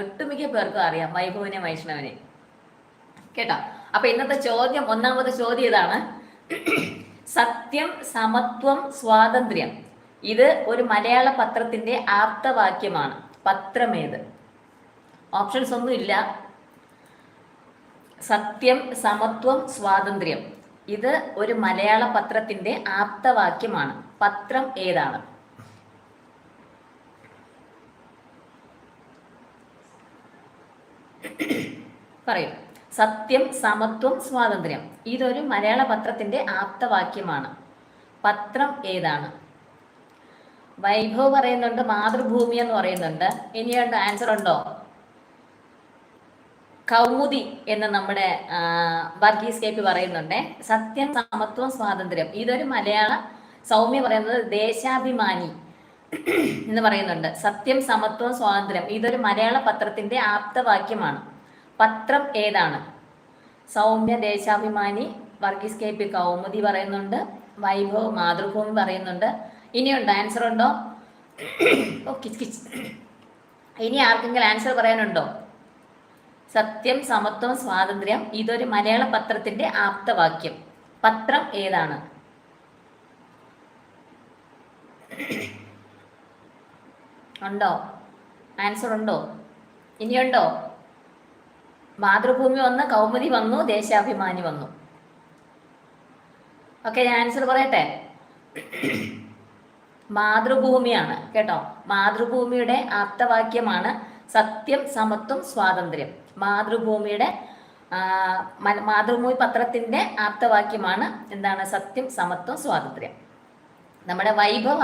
ഒട്ടുമിക്ക പേർക്കും അറിയാം വൈഭവനെ വൈഷ്ണവനെ. കേട്ടോ? അപ്പൊ ഇന്നത്തെ ചോദ്യം, ഒന്നാമത്തെ ചോദ്യം ഇതാണ്: സത്യം, സമത്വം, സ്വാതന്ത്ര്യം ഇത് ഒരു മലയാള പത്രത്തിന്റെ ആപ്തവാക്യമാണ്. പത്രമേത്? ഓപ്ഷൻസ് ഒന്നും ഇല്ല. സത്യം, സമത്വം, സ്വാതന്ത്ര്യം ഇത് ഒരു മലയാള പത്രത്തിന്റെ ആപ്തവാക്യമാണ്. പത്രം ഏതാണ്? പറയൂ. സത്യം, സമത്വം, സ്വാതന്ത്ര്യം ഇതൊരു മലയാള പത്രത്തിന്റെ ആപ്തവാക്യമാണ്. പത്രം ഏതാണ്? വൈഭവ് പറയുന്നുണ്ട്, മാതൃഭൂമി എന്ന് പറയുന്നുണ്ട്. ഇനിയുണ്ട്, ആൻസർ ഉണ്ടോ? കൗമുദി എന്ന് നമ്മുടെ വർഗീസ് കെ പി പറയുന്നുണ്ട്. സത്യം, സമത്വം, സ്വാതന്ത്ര്യം ഇതൊരു മലയാള. സൗമ്യ പറയുന്നത് ദേശാഭിമാനി എന്ന് പറയുന്നുണ്ട്. സത്യം, സമത്വം, സ്വാതന്ത്ര്യം ഇതൊരു മലയാള പത്രത്തിന്റെ ആപ്തവാക്യമാണ്. പത്രം ഏതാണ്? സൗമ്യ ദേശാഭിമാനി, വർഗീസ് കെ പി കൗമുദി പറയുന്നുണ്ട്, വൈഭവ് മാതൃഭൂമി പറയുന്നുണ്ട്. ഇനിയുണ്ട്, ആൻസർ ഉണ്ടോ? ഇനി ആർക്കെങ്കിലും ആൻസർ പറയാനുണ്ടോ? സത്യം, സമത്വം, സ്വാതന്ത്ര്യം ഇതൊരു മലയാള പത്രത്തിന്റെ ആപ്തവാക്യം. പത്രം ഏതാണ്? ഉണ്ടോ? ആൻസർ ഉണ്ടോ? ഇനിയുണ്ടോ? മാതൃഭൂമി വന്ന്, കൗമുദി വന്നു, ദേശാഭിമാനി വന്നു. ഓക്കെ, ഞാൻ ആൻസർ പറയട്ടെ. മാതൃഭൂമിയാണ് കേട്ടോ. മാതൃഭൂമിയുടെ ആപ്തവാക്യമാണ് സത്യം, സമത്വം, സ്വാതന്ത്ര്യം. മാതൃഭൂമിയുടെ മാതൃഭൂമി പത്രത്തിന്റെ ആപ്തവാക്യമാണ് എന്താണ്? സത്യം, സമത്വം, സ്വാതന്ത്ര്യം. നമ്മുടെ വൈഭവ